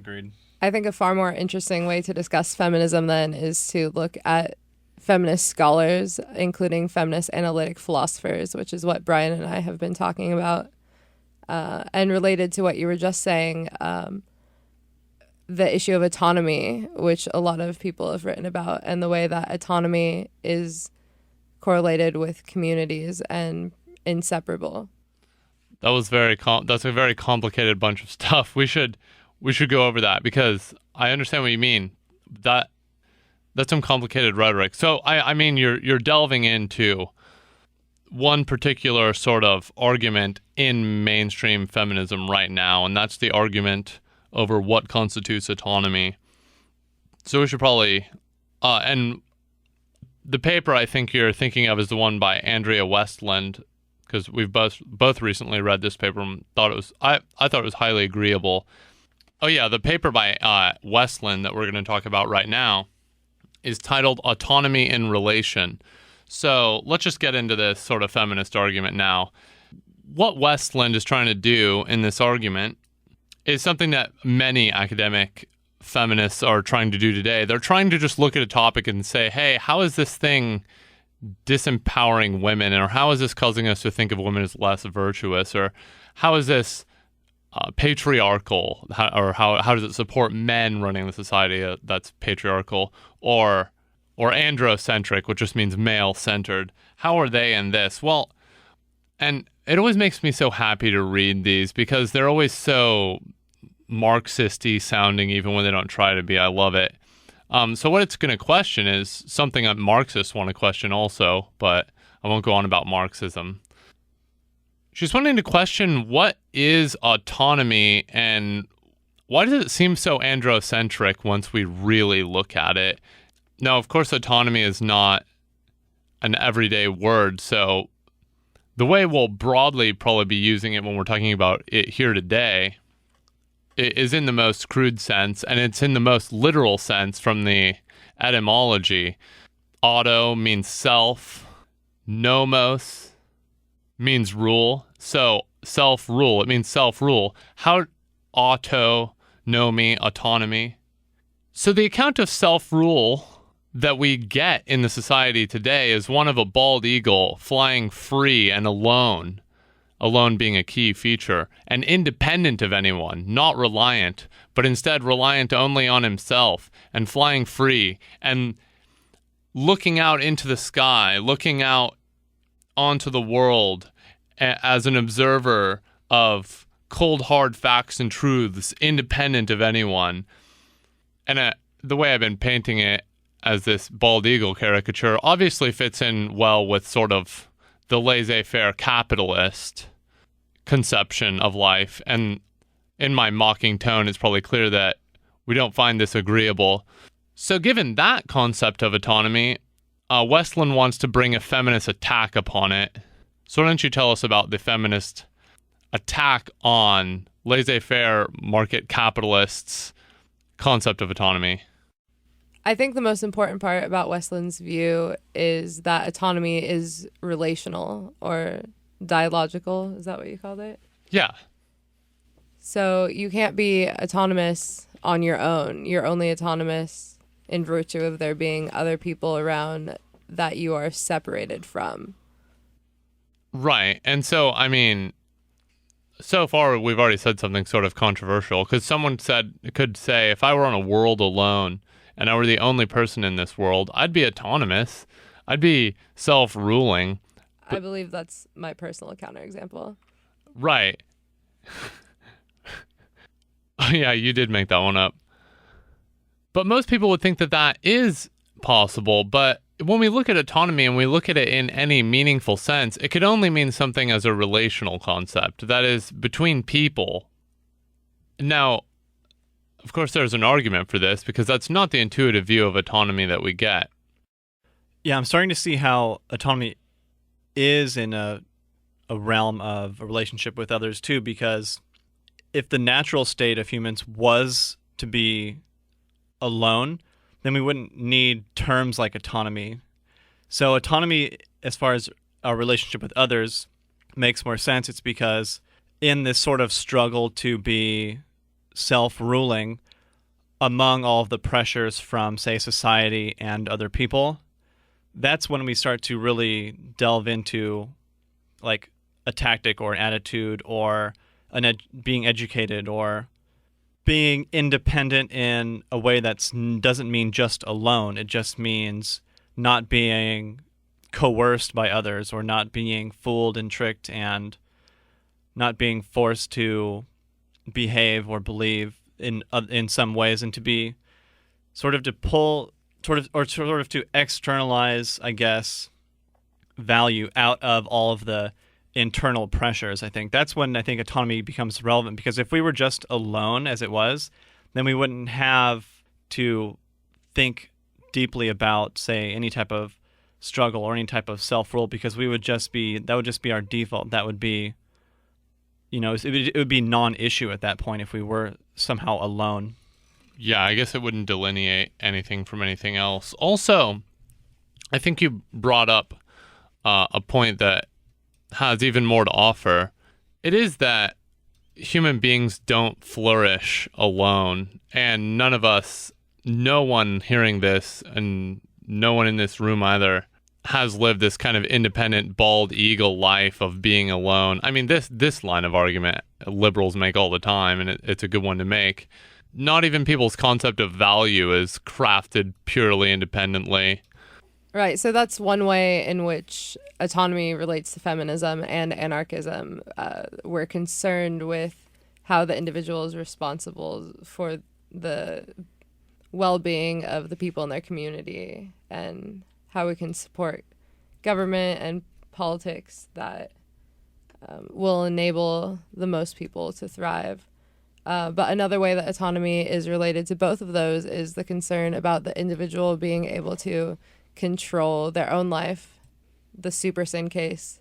Agreed. I think a far more interesting way to discuss feminism then is to look at feminist scholars, including feminist analytic philosophers, which is what Brian and I have been talking about. And related to what you were just saying, the issue of autonomy, which a lot of people have written about, and the way that autonomy is correlated with communities and inseparable. That's a very complicated bunch of stuff. We should go over that because I understand what you mean. That's some complicated rhetoric. So I mean you're delving into one particular sort of argument in mainstream feminism right now, and that's the argument over what constitutes autonomy. So we should probably and the paper I think you're thinking of is the one by Andrea Westland, because we've both recently read this paper and thought I thought it was highly agreeable. Oh yeah, the paper by Westland that we're going to talk about right now is titled Autonomy in Relation. So let's just get into this sort of feminist argument now. What Westland is trying to do in this argument is something that many academic feminists are trying to do today. They're trying to just look at a topic and say, hey, how is this thing disempowering women? Or how is this causing us to think of women as less virtuous? Or how is this patriarchal? How does it support men running the society that's patriarchal? Or androcentric, which just means male-centered. How are they in this? Well, and it always makes me so happy to read these because they're always so Marxist-y sounding even when they don't try to be. I love it. So what it's going to question is something that Marxists want to question also, but I won't go on about Marxism. She's wanting to question what is autonomy and why does it seem so androcentric once we really look at it? Now, of course, autonomy is not an everyday word, so the way we'll broadly probably be using it when we're talking about it here today is in the most crude sense, and it's in the most literal sense from the etymology. Auto means self, nomos means rule, so self-rule, it means self-rule. How autonomy, autonomy? So the account of self-rule that we get in the society today is one of a bald eagle flying free and alone being a key feature, and independent of anyone, not reliant, but instead reliant only on himself, and flying free, and looking out into the sky, looking out onto the world as an observer of cold, hard facts and truths, independent of anyone. And the way I've been painting it as this bald eagle caricature obviously fits in well with sort of the laissez-faire capitalist conception of life. And in my mocking tone, it's probably clear that we don't find this agreeable. So given that concept of autonomy, Westland wants to bring a feminist attack upon it. So why don't you tell us about the feminist attack on laissez-faire market capitalists' concept of autonomy? I think the most important part about Westland's view is that autonomy is relational or dialogical. Is that what you called it? Yeah. So you can't be autonomous on your own. You're only autonomous in virtue of there being other people around that you are separated from. Right. And so, I mean, so far we've already said something sort of controversial because someone could say, if I were on a world alone and I were the only person in this world, I'd be autonomous. I'd be self-ruling. I believe that's my personal counterexample. Right. Oh, yeah, you did make that one up. But most people would think that that is possible. But when we look at autonomy and we look at it in any meaningful sense, it could only mean something as a relational concept. That is, between people. Now, of course, there's an argument for this because that's not the intuitive view of autonomy that we get. Yeah, I'm starting to see how autonomy is in a realm of a relationship with others too, because if the natural state of humans was to be alone, then we wouldn't need terms like autonomy. So autonomy, as far as our relationship with others, makes more sense. It's because in this sort of struggle to be self-ruling, among all of the pressures from, say, society and other people, that's when we start to really delve into like a tactic or an attitude or being educated or being independent in a way that doesn't mean just alone. It just means not being coerced by others or not being fooled and tricked and not being forced to behave or believe in some ways, and to be sort of to pull sort of to externalize, I guess, value out of all of the internal pressures. I think that's when I think autonomy becomes relevant, because if we were just alone as it was, then we wouldn't have to think deeply about, say, any type of struggle or any type of self-rule, because we would just be, that would just be our default. That would be, it would be non-issue at that point if we were somehow alone. Yeah, I guess it wouldn't delineate anything from anything else. Also, I think you brought up a point that has even more to offer. It is that human beings don't flourish alone, and none of us, no one hearing this, and no one in this room either, has lived this kind of independent, bald eagle life of being alone. I mean, this line of argument liberals make all the time, and it's a good one to make. Not even people's concept of value is crafted purely independently. Right. So that's one way in which autonomy relates to feminism and anarchism. We're concerned with how the individual is responsible for the well-being of the people in their community and how we can support government and politics that will enable the most people to thrive. But another way that autonomy is related to both of those is the concern about the individual being able to control their own life. The super sin case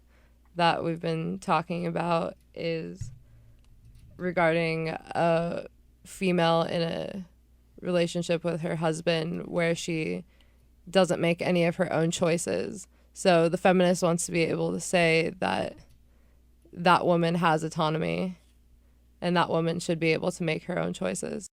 that we've been talking about is regarding a female in a relationship with her husband where she doesn't make any of her own choices. So the feminist wants to be able to say that that woman has autonomy and that woman should be able to make her own choices.